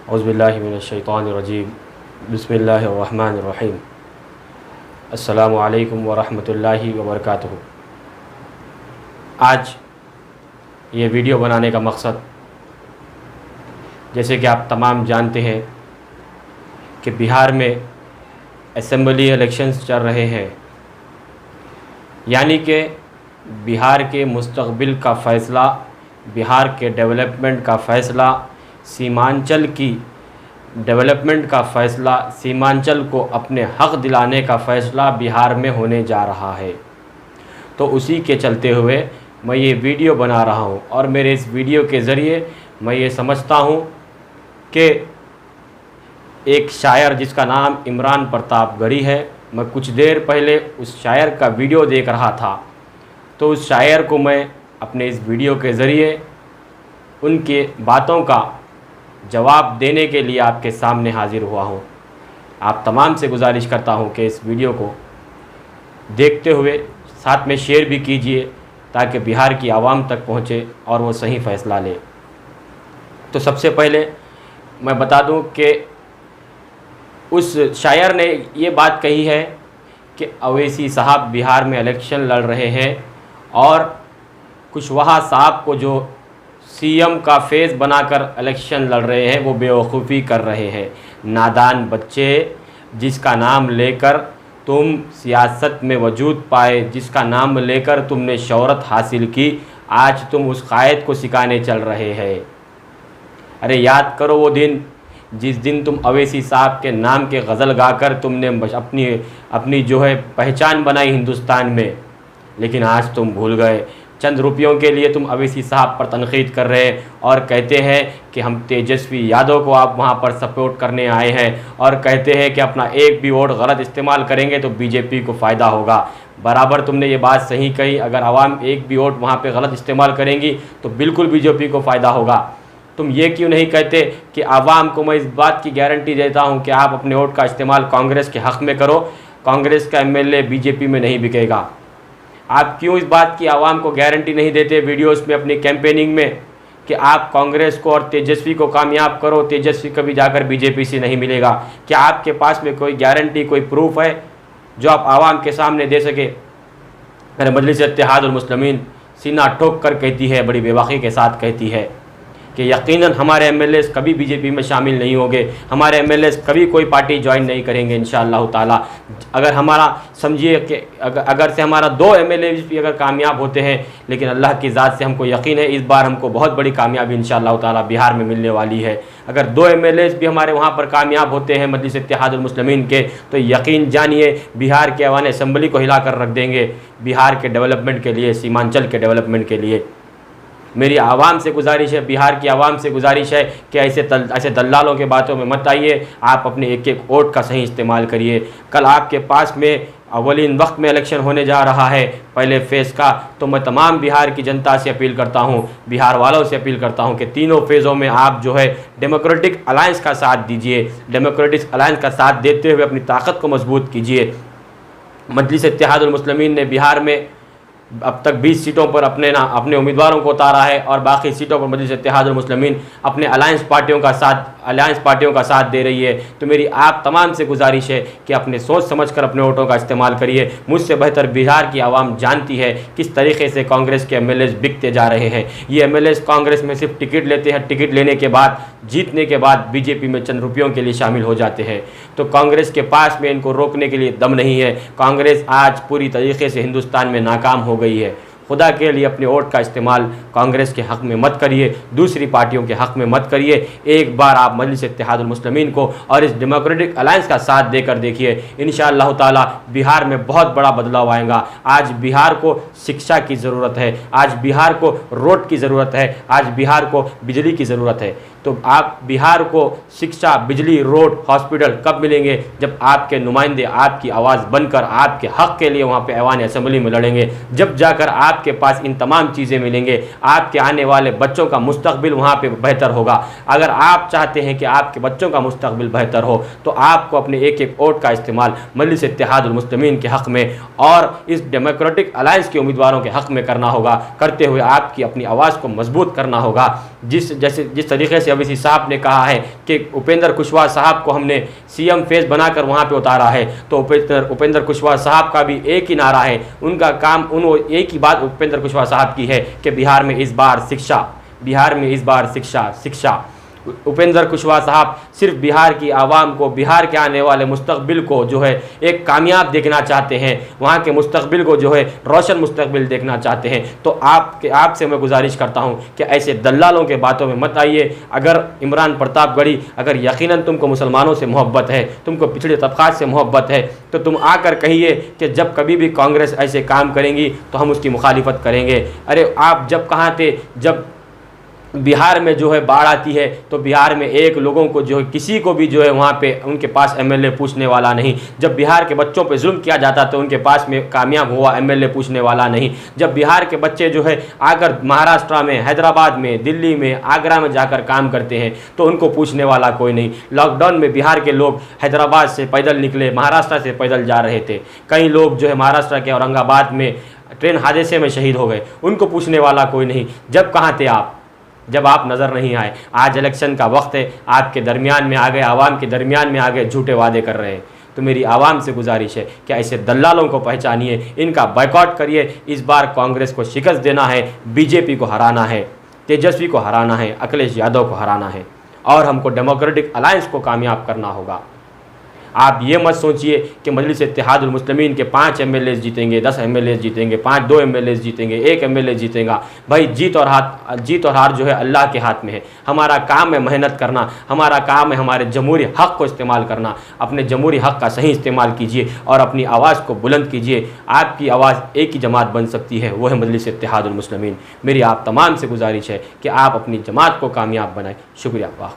औज़ुबिल्लाहि मिनश्शैतानिर्रजीम बिस्मिल्लाहिर्रहमानिर्रहीम अस्सलामु अलैकुम वरहमतुल्लाहि वबरकातुहू। आज ये वीडियो बनाने का मकसद, जैसे कि आप तमाम जानते हैं कि बिहार में असेंबली इलेक्शंस चल रहे हैं, यानी कि बिहार के मुस्तक़बिल का फ़ैसला, बिहार के डेवलपमेंट का फ़ैसला, सीमांचल की डेवलपमेंट का फ़ैसला, सीमांचल को अपने हक़ दिलाने का फ़ैसला बिहार में होने जा रहा है। तो उसी के चलते हुए मैं ये वीडियो बना रहा हूँ और मेरे इस वीडियो के ज़रिए मैं ये समझता हूँ कि एक शायर जिसका नाम इमरान प्रतापगढ़ी है, मैं कुछ देर पहले उस शायर का वीडियो देख रहा था, तो उस शायर को मैं अपने इस वीडियो के ज़रिए उनके बातों का जवाब देने के लिए आपके सामने हाज़िर हुआ हूँ। आप तमाम से गुजारिश करता हूँ कि इस वीडियो को देखते हुए साथ में शेयर भी कीजिए ताकि बिहार की आवाम तक पहुँचे और वो सही फ़ैसला ले। तो सबसे पहले मैं बता दूँ कि उस शायर ने ये बात कही है कि अवैसी साहब बिहार में इलेक्शन लड़ रहे हैं और कुशवाहा साहब को जो सीएम का फेस बनाकर इलेक्शन लड़ रहे हैं वो बेवकूफ़ी कर रहे हैं। नादान बच्चे, जिसका नाम लेकर तुम सियासत में वजूद पाए, जिसका नाम लेकर तुमने शोहरत हासिल की, आज तुम उस कायद को सिखाने चल रहे हैं। अरे याद करो वो दिन जिस दिन तुम अवैसी साहब के नाम के गज़ल गाकर तुमने अपनी जो है पहचान बनाई हिंदुस्तान में, लेकिन आज तुम भूल गए। चंद रुपयों के लिए तुम अवैसी साहब पर तनक़ीद कर रहे हैं और कहते हैं कि हम तेजस्वी यादव को आप वहां पर सपोर्ट करने आए हैं और कहते हैं कि अपना एक भी वोट गलत इस्तेमाल करेंगे तो बीजेपी को फ़ायदा होगा। बराबर तुमने ये बात सही कही, अगर आवाम एक भी वोट वहां पे गलत इस्तेमाल करेंगी तो बिल्कुल बीजेपी को फ़ायदा होगा। तुम ये क्यों नहीं कहते कि आवाम को मैं इस बात की गारंटी देता हूँ कि आप अपने वोट का इस्तेमाल कांग्रेस के हक़ में करो, कांग्रेस का एमएलए बीजेपी में नहीं बिकेगा। आप क्यों इस बात की आवाम को गारंटी नहीं देते वीडियोस में अपनी कैंपेनिंग में कि आप कांग्रेस को और तेजस्वी को कामयाब करो, तेजस्वी कभी जाकर बीजेपी से नहीं मिलेगा? क्या आपके पास में कोई गारंटी, कोई प्रूफ है जो आप आवाम के सामने दे सके? अरे मजलिस इत्तेहादुल मुस्लिमीन सीना ठोक कर कहती है, बड़ी बेबाकी के साथ कहती है कि यकीनन हमारे एमएलएस कभी बीजेपी में शामिल नहीं होंगे, हमारे एमएलएस कभी कोई पार्टी ज्वाइन नहीं करेंगे इंशाअल्लाह ताला। अगर हमारा समझिए कि अगर से हमारा 2 एमएलए भी अगर कामयाब होते हैं, लेकिन अल्लाह की ज़ात से हमको यकीन है इस बार हमको बहुत बड़ी कामयाबी इंशाअल्लाह ताला बिहार में मिलने वाली है। अगर 2 एमएलए भी हमारे वहाँ पर कामयाब होते हैं मजलिस इत्तेहादुल मुस्लिमीन के, तो यकीन जानिए बिहार के ऐवान असम्बली को हिला कर रख देंगे बिहार के डेवलपमेंट के लिए, सीमांचल के डेवलपमेंट के लिए। मेरी आवाम से गुजारिश है, बिहार की आवाम से गुजारिश है कि ऐसे दल्लालों के बातों में मत आइए, आप अपने एक एक वोट का सही इस्तेमाल करिए। कल आपके पास में अवलिन वक्त में इलेक्शन होने जा रहा है पहले फेज़ का, तो मैं तमाम बिहार की जनता से अपील करता हूँ, बिहार वालों से अपील करता हूँ कि तीनों फेज़ों में आप जो है डेमोक्रेटिक अलायंस का साथ दीजिए। डेमोक्रेटिक अलायंस का साथ देते हुए अपनी ताकत को मजबूत कीजिए। मजलिस इत्तेहादुल मुस्लिमीन ने बिहार में अब तक 20 सीटों पर अपने उम्मीदवारों को उतारा है और बाकी सीटों पर मजलिस इत्तेहादुल मुस्लिमीन अपने अलायंस पार्टियों का साथ दे रही है। तो मेरी आप तमाम से गुजारिश है कि अपने सोच समझकर अपने वोटों का इस्तेमाल करिए। मुझसे बेहतर बिहार की आवाम जानती है किस तरीके से कांग्रेस के एमएलएस बिकते जा रहे हैं। ये एमएलएस कांग्रेस में सिर्फ टिकट लेते हैं, टिकट लेने के बाद, जीतने के बाद बीजेपी में चंद रुपयों के लिए शामिल हो जाते हैं। तो कांग्रेस के पास में इनको रोकने के लिए दम नहीं है। कांग्रेस आज पूरी तरीके से हिंदुस्तान में नाकाम हो गई है। खुदा के लिए अपने वोट का इस्तेमाल कांग्रेस के हक़ में मत करिए, दूसरी पार्टियों के हक़ में मत करिए। एक बार आप मजलिस इत्तेहादुल मुस्लिमीन को और इस डेमोक्रेटिक अलायंस का साथ देकर देखिए, इंशाअल्लाह ताला बिहार में बहुत बड़ा बदलाव आएगा। आज बिहार को शिक्षा की ज़रूरत है, आज बिहार को रोड की ज़रूरत है, आज बिहार को बिजली की ज़रूरत है। तो आप बिहार को शिक्षा, बिजली, रोड, हॉस्पिटल कब मिलेंगे? जब आपके नुमाइंदे आपकी आवाज़ बनकर आपके हक़ के लिए वहाँ पे ऐवान असम्बली में लड़ेंगे, जब जाकर आपके पास इन तमाम चीज़ें मिलेंगे, आपके आने वाले बच्चों का मुस्तकबिल वहाँ पे बेहतर होगा। अगर आप चाहते हैं कि आपके बच्चों का मुस्तकबिल बेहतर हो तो आपको अपने एक एक वोट का इस्तेमाल मजलिस इत्तेहादुल मुस्लिमीन के हक़ में और इस डेमोक्रेटिक अलायंस के उम्मीदवारों के हक़ में करना होगा। करते हुए आपकी अपनी आवाज़ को मजबूत करना होगा। जिस तरीके से अवैसी साहब ने कहा है कि उपेंद्र कुशवाहा साहब को हमने सीएम फेस बनाकर वहाँ पे उतारा है, तो उपेंद्र कुशवाहा साहब का भी एक ही नारा है, उनका काम एक ही बात उपेंद्र कुशवाहा साहब की है कि बिहार में इस बार शिक्षा, बिहार में इस बार शिक्षा, शिक्षा। उपेंद्र कुशवाहा साहब सिर्फ बिहार की आवाम को, बिहार के आने वाले मुस्तकबिल को जो है एक कामयाब देखना चाहते हैं, वहाँ के मुस्तकबिल को जो है रोशन मुस्तकबिल देखना चाहते हैं। तो आपसे मैं गुजारिश करता हूँ कि ऐसे दल्लालों के बातों में मत आइए। अगर इमरान प्रतापगढ़ी, अगर यकीनन तुमको मुसलमानों से मोहब्बत है, तुमको पिछड़े तबक़ात से मोहब्बत है, तो तुम आकर कहिए कि जब कभी भी कांग्रेस ऐसे काम करेंगी तो हम उसकी मुखालिफत करेंगे। अरे आप जब कहाँ थे, जब बिहार में जो है बाढ़ आती है तो बिहार में एक लोगों को जो है, किसी को भी जो है वहाँ पे उनके पास एमएलए पूछने वाला नहीं। जब बिहार के बच्चों पे जुल्म किया जाता तो उनके पास में कामयाब हुआ एमएलए पूछने वाला नहीं। जब बिहार के बच्चे जो है आकर महाराष्ट्र में, हैदराबाद में, दिल्ली में, आगरा में जाकर काम करते हैं तो उनको पूछने वाला कोई नहीं। लॉकडाउन में बिहार के लोग हैदराबाद से पैदल निकले, महाराष्ट्र से पैदल जा रहे थे। कई लोग जो है महाराष्ट्र के औरंगाबाद में ट्रेन हादसे में शहीद हो गए, उनको पूछने वाला कोई नहीं। जब कहाँ थे आप, जब आप नज़र नहीं आए। आज इलेक्शन का वक्त है, आपके दरमियान में आ गए, आवाम के दरमियान में आ गए, झूठे वादे कर रहे हैं। तो मेरी आवाम से गुजारिश है कि ऐसे दल्लालों को पहचानिए, इनका बायकॉट करिए। इस बार कांग्रेस को शिकस्त देना है, बीजेपी को हराना है, तेजस्वी को हराना है, अखिलेश यादव को हराना है, और हमको डेमोक्रेटिक अलायंस को कामयाब करना होगा। आप ये मत सोचिए कि मजलिस इत्तेहादुल मुस्लिमीन के 5 एमएलए जीतेंगे, 10 एमएलए जीतेंगे, 2 एमएलए जीतेंगे, 1 एमएलए जीतेगा। भाई जीत और हार जो है अल्लाह के हाथ में है। हमारा काम है मेहनत करना, हमारा काम है हमारे जमहूरी हक़ को इस्तेमाल करना। अपने जमहूरी हक़ का सही इस्तेमाल कीजिए और अपनी आवाज़ को बुलंद कीजिए। आपकी आवाज़ एक ही जमात बन सकती है, वो है मजलिस इत्तेहादुल मुस्लिमीन। मेरी आप तमाम से गुजारिश है कि आप अपनी जमात को कामयाब बनाएं। शुक्रिया। वाह।